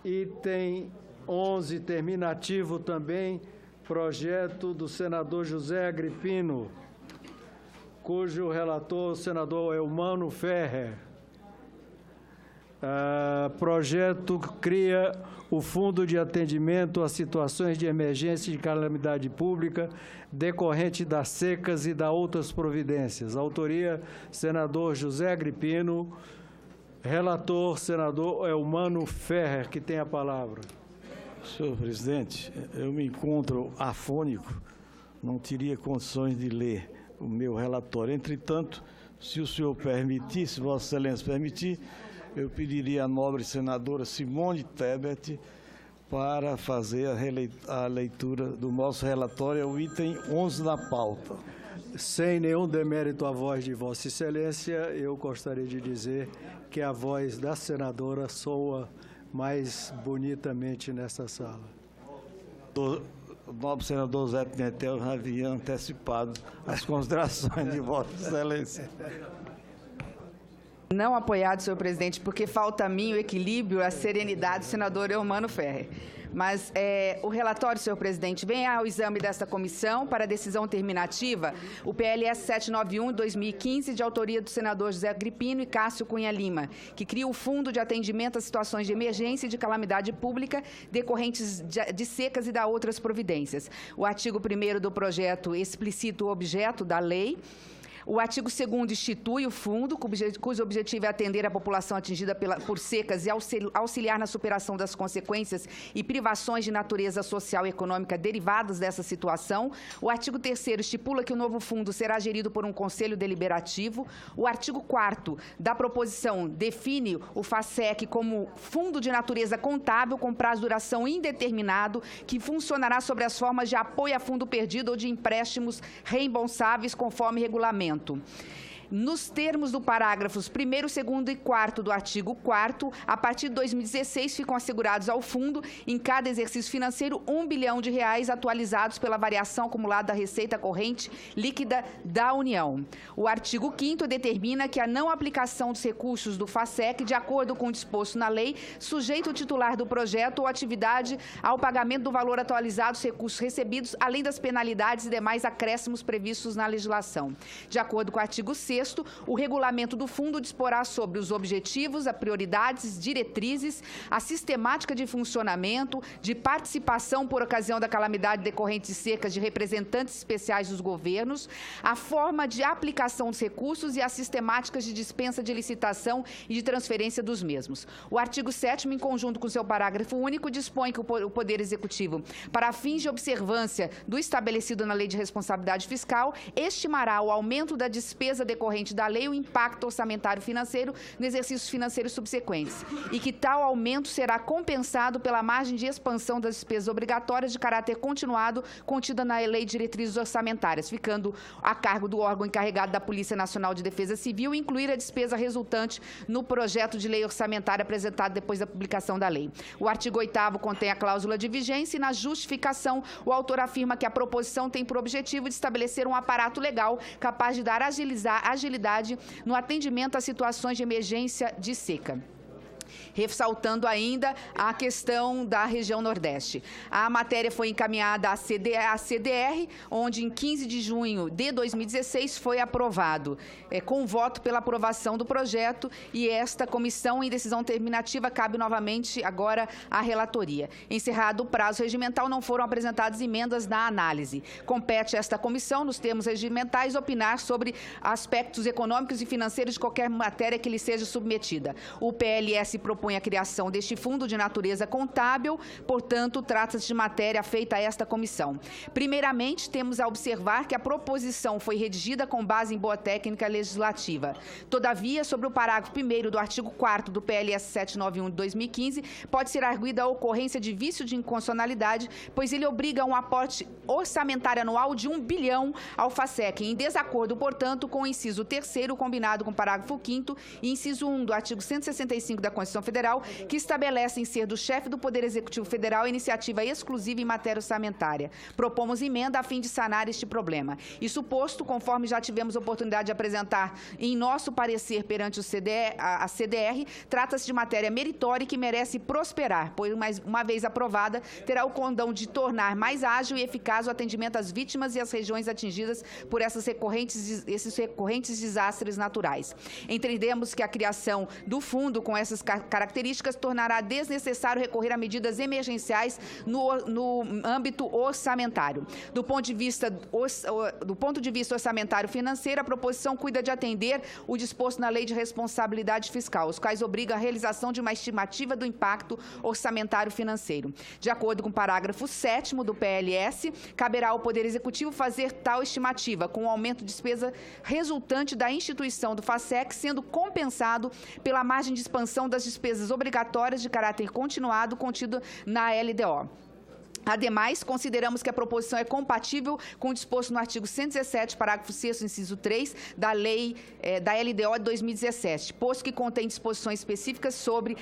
Item 11, terminativo também, projeto do senador José Agripino, cujo relator, o senador Eumano Ferrer. Projeto cria o Fundo de Atendimento a Situações de Emergência e de Calamidade Pública decorrente das secas e da outras providências. Autoria, senador José Agripino. Relator, senador Eumano Ferrer, que tem a palavra. Senhor presidente, eu me encontro afônico, não teria condições de ler o meu relatório. Entretanto, se o senhor permitir, se Vossa Excelência permitir, eu pediria à nobre senadora Simone Tebet para fazer a leitura do nosso relatório, é o item 11 da pauta. Sem nenhum demérito à voz de Vossa Excelência, eu gostaria de dizer que a voz da senadora soa mais bonitamente nessa sala. O nobre senador Zé Pimentel já havia antecipado as considerações de Vossa Excelência. Não apoiado, senhor presidente, porque falta a mim o equilíbrio, a serenidade do senador Eumano Ferrer. Mas o relatório, senhor presidente, vem ao exame desta comissão para decisão terminativa, o PLS 791/2015, de autoria do senador José Agripino e Cássio Cunha Lima, que cria o Fundo de Atendimento a Situações de Emergência e de Calamidade Pública decorrentes de secas e da outras providências. O artigo 1º do projeto explicita o objeto da lei. O artigo 2º institui o fundo, cujo objetivo é atender a população atingida por secas e auxiliar na superação das consequências e privações de natureza social e econômica derivadas dessa situação. O artigo 3º estipula que o novo fundo será gerido por um conselho deliberativo. O artigo 4º da proposição define o FASEC como fundo de natureza contábil com prazo de duração indeterminado, que funcionará sobre as formas de apoio a fundo perdido ou de empréstimos reembolsáveis conforme regulamento. Nos termos do parágrafos 1º, 2º e 4º do artigo 4º, a partir de 2016 ficam assegurados ao fundo, em cada exercício financeiro, R$1 bilhão atualizados pela variação acumulada da receita corrente líquida da União. O artigo 5º determina que a não aplicação dos recursos do FASEC, de acordo com o disposto na lei, sujeita o titular do projeto ou atividade ao pagamento do valor atualizado dos recursos recebidos, além das penalidades e demais acréscimos previstos na legislação. De acordo com o artigo 6º, o regulamento do fundo disporá sobre os objetivos, as prioridades, diretrizes, a sistemática de funcionamento, de participação por ocasião da calamidade decorrente de secas de representantes especiais dos governos, a forma de aplicação dos recursos e as sistemáticas de dispensa de licitação e de transferência dos mesmos. O artigo 7º, em conjunto com seu parágrafo único, dispõe que o Poder Executivo, para fins de observância do estabelecido na Lei de Responsabilidade Fiscal, estimará o aumento da despesa decorrente da lei o impacto orçamentário financeiro no exercícios financeiros subsequentes e que tal aumento será compensado pela margem de expansão das despesas obrigatórias de caráter continuado contida na Lei de Diretrizes Orçamentárias, ficando a cargo do órgão encarregado da Polícia Nacional de Defesa Civil incluir a despesa resultante no projeto de lei orçamentária apresentado depois da publicação da lei. O artigo 8º contém a cláusula de vigência e na justificação o autor afirma que a proposição tem por objetivo de estabelecer um aparato legal capaz de dar agilidade no atendimento a situações de emergência de seca. Ressaltando ainda a questão da região Nordeste. A matéria foi encaminhada à CDR, onde em 15 de junho de 2016 foi aprovado, com voto pela aprovação do projeto, e esta comissão, em decisão terminativa, cabe novamente agora à relatoria. Encerrado o prazo regimental, não foram apresentadas emendas na análise. Compete a esta comissão, nos termos regimentais, opinar sobre aspectos econômicos e financeiros de qualquer matéria que lhe seja submetida. O PLS propõe a criação deste fundo de natureza contábil, portanto, trata-se de matéria feita a esta comissão. Primeiramente, temos a observar que a proposição foi redigida com base em boa técnica legislativa. Todavia, sobre o parágrafo 1º do artigo 4º do PLS 791 de 2015, pode ser arguida a ocorrência de vício de inconstitucionalidade, pois ele obriga a um aporte orçamentário anual de R$1 bilhão ao FASEC, em desacordo, portanto, com o inciso 3º, combinado com o parágrafo 5º e inciso 1 do artigo 165 da Constituição Constituição Federal, que estabelecem ser do chefe do Poder Executivo Federal iniciativa exclusiva em matéria orçamentária. Propomos emenda a fim de sanar este problema. Isso posto, conforme já tivemos oportunidade de apresentar em nosso parecer perante a CDR, trata-se de matéria meritória que merece prosperar, pois, uma vez aprovada, terá o condão de tornar mais ágil e eficaz o atendimento às vítimas e às regiões atingidas por esses recorrentes desastres naturais. Entendemos que a criação do fundo com essas características tornará desnecessário recorrer a medidas emergenciais no âmbito orçamentário. Do ponto de vista orçamentário financeiro, a proposição cuida de atender o disposto na Lei de Responsabilidade Fiscal, os quais obriga a realização de uma estimativa do impacto orçamentário financeiro. De acordo com o parágrafo 7º do PLS, caberá ao Poder Executivo fazer tal estimativa, com o aumento de despesa resultante da instituição do FASEC, sendo compensado pela margem de expansão das despesas obrigatórias de caráter continuado contido na LDO. Ademais, consideramos que a proposição é compatível com o disposto no artigo 117, parágrafo 6º, inciso 3, da Lei da LDO de 2017, posto que contém disposições específicas sobre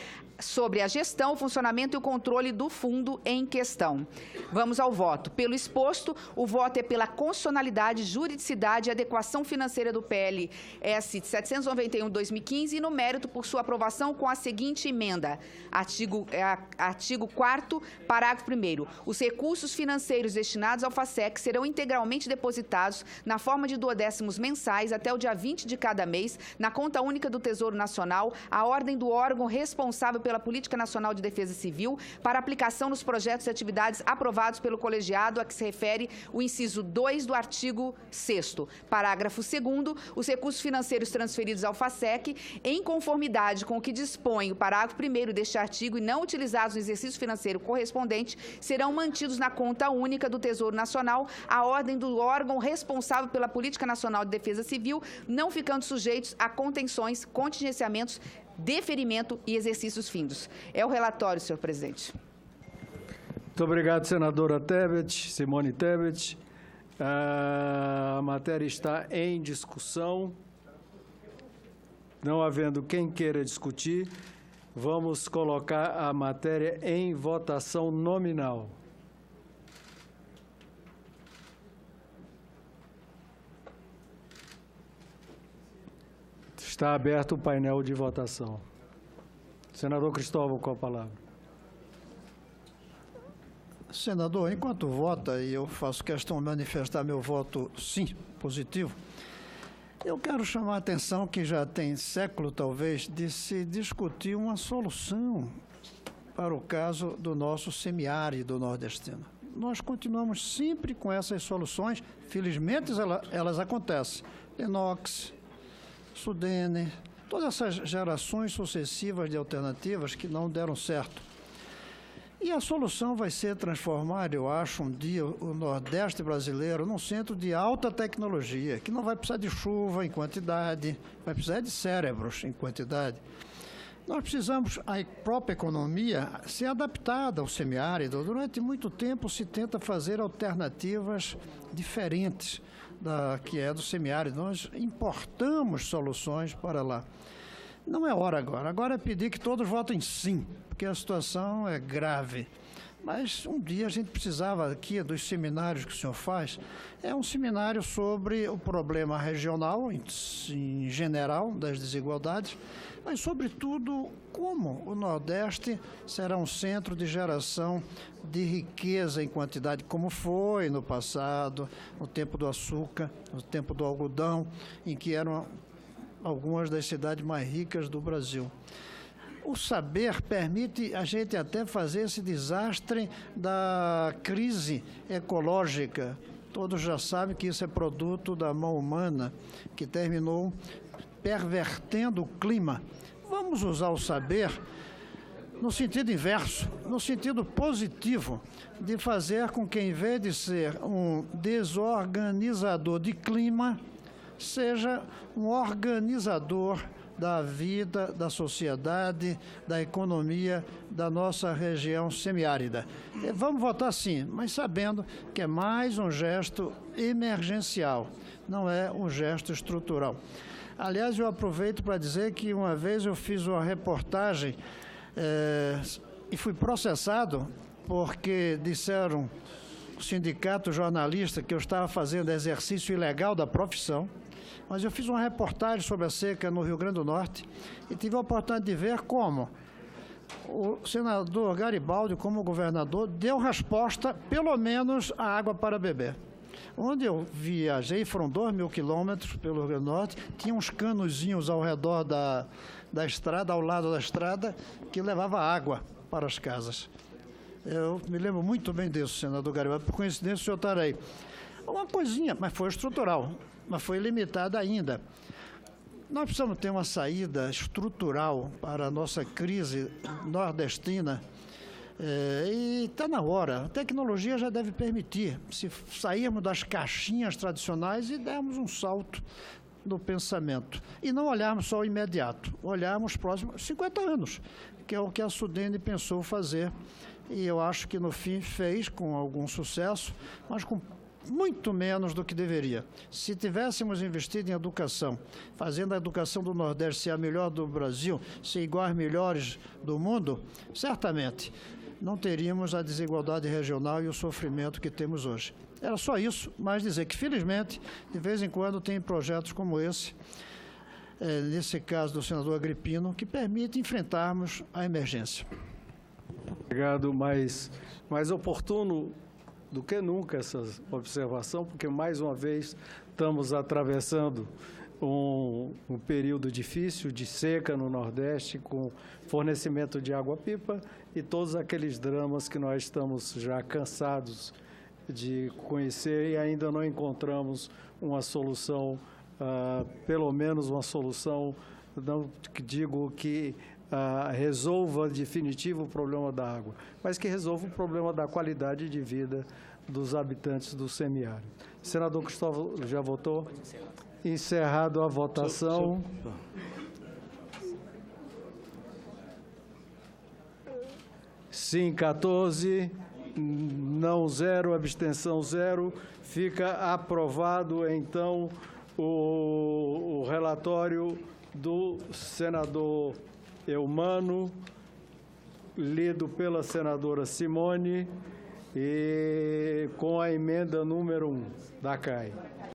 a gestão, o funcionamento e o controle do fundo em questão. Vamos ao voto. Pelo exposto, o voto é pela constitucionalidade, juridicidade e adequação financeira do PLS 791/2015 e no mérito por sua aprovação com a seguinte emenda. Artigo 4º, parágrafo 1º. Os recursos financeiros destinados ao FASEC serão integralmente depositados na forma de duodécimos mensais até o dia 20 de cada mês na conta única do Tesouro Nacional, à ordem do órgão responsável pela Política Nacional de Defesa Civil, para aplicação nos projetos e atividades aprovados pelo colegiado a que se refere o inciso 2 do artigo 6º. Parágrafo 2º. Os recursos financeiros transferidos ao FASEC, em conformidade com o que dispõe o parágrafo 1º deste artigo e não utilizados no exercício financeiro correspondente, serão mantidos na conta única do Tesouro Nacional, à ordem do órgão responsável pela Política Nacional de Defesa Civil, não ficando sujeitos a contenções, contingenciamentos, deferimento e exercícios findos. É o relatório, senhor presidente. Muito obrigado, senadora Tebet, Simone Tebet. A matéria está em discussão. Não havendo quem queira discutir, vamos colocar a matéria em votação nominal. Está aberto o painel de votação. Senador Cristóvão, com a palavra. Senador, enquanto vota, e eu faço questão de manifestar meu voto sim, positivo, eu quero chamar a atenção que já tem século, talvez, de se discutir uma solução para o caso do nosso semiárido nordestino. Nós continuamos sempre com essas soluções, felizmente elas acontecem. Inox, Sudene, todas essas gerações sucessivas de alternativas que não deram certo. E a solução vai ser transformar, eu acho, um dia o Nordeste brasileiro num centro de alta tecnologia, que não vai precisar de chuva em quantidade, vai precisar de cérebros em quantidade. Nós precisamos, a própria economia, ser adaptada ao semiárido. Durante muito tempo se tenta fazer alternativas diferentes da que é do semiárido. Nós importamos soluções para lá. Não é hora agora. Agora é pedir que todos votem sim, porque a situação é grave. Mas um dia a gente precisava aqui dos seminários que o senhor faz, é um seminário sobre o problema regional, em geral, das desigualdades, mas, sobretudo, como o Nordeste será um centro de geração de riqueza em quantidade, como foi no passado, no tempo do açúcar, no tempo do algodão, em que eram algumas das cidades mais ricas do Brasil. O saber permite a gente até fazer esse desastre da crise ecológica. Todos já sabem que isso é produto da mão humana, que terminou pervertendo o clima. Vamos usar o saber no sentido inverso, no sentido positivo, de fazer com que, em vez de ser um desorganizador de clima, seja um organizador da vida, da sociedade, da economia da nossa região semiárida. Vamos votar sim, mas sabendo que é mais um gesto emergencial, não é um gesto estrutural. Aliás, eu aproveito para dizer que uma vez eu fiz uma reportagem e fui processado porque disseram, o sindicato jornalista, que eu estava fazendo exercício ilegal da profissão, mas eu fiz uma reportagem sobre a seca no Rio Grande do Norte e tive a oportunidade de ver como o senador Garibaldi, como governador, deu resposta, pelo menos, à água para beber. Onde eu viajei, foram 2.000 quilômetros pelo Rio Grande do Norte, tinha uns canozinhos ao redor da estrada, ao lado da estrada, que levava água para as casas. Eu me lembro muito bem disso, senador Garibaldi, por coincidência o senhor estará aí. Uma coisinha, mas foi estrutural, mas foi limitada ainda. Nós precisamos ter uma saída estrutural para a nossa crise nordestina e está na hora. A tecnologia já deve permitir, se sairmos das caixinhas tradicionais e dermos um salto no pensamento. E não olharmos só o imediato, olharmos os próximos 50 anos, que é o que a Sudene pensou fazer. E eu acho que, no fim, fez com algum sucesso, mas com muito menos do que deveria. Se tivéssemos investido em educação, fazendo a educação do Nordeste ser a melhor do Brasil, ser igual às melhores do mundo, certamente não teríamos a desigualdade regional e o sofrimento que temos hoje. Era só isso, mas dizer que, felizmente, de vez em quando tem projetos como esse, nesse caso do senador Agripino, que permite enfrentarmos a emergência. Obrigado, mais oportuno do que nunca essa observação, porque mais uma vez estamos atravessando um período difícil de seca no Nordeste, com fornecimento de água-pipa e todos aqueles dramas que nós estamos já cansados de conhecer e ainda não encontramos uma solução, pelo menos uma solução, não digo que resolva definitivo o problema da água, mas que resolva o problema da qualidade de vida dos habitantes do semiárido. Senador Cristóvão, já votou? Encerrado a votação. Sim, 14, não 0, abstenção 0. Fica aprovado, então, o relatório do senador Eumano, lido pela senadora Simone, e com a emenda número 1 da CAI.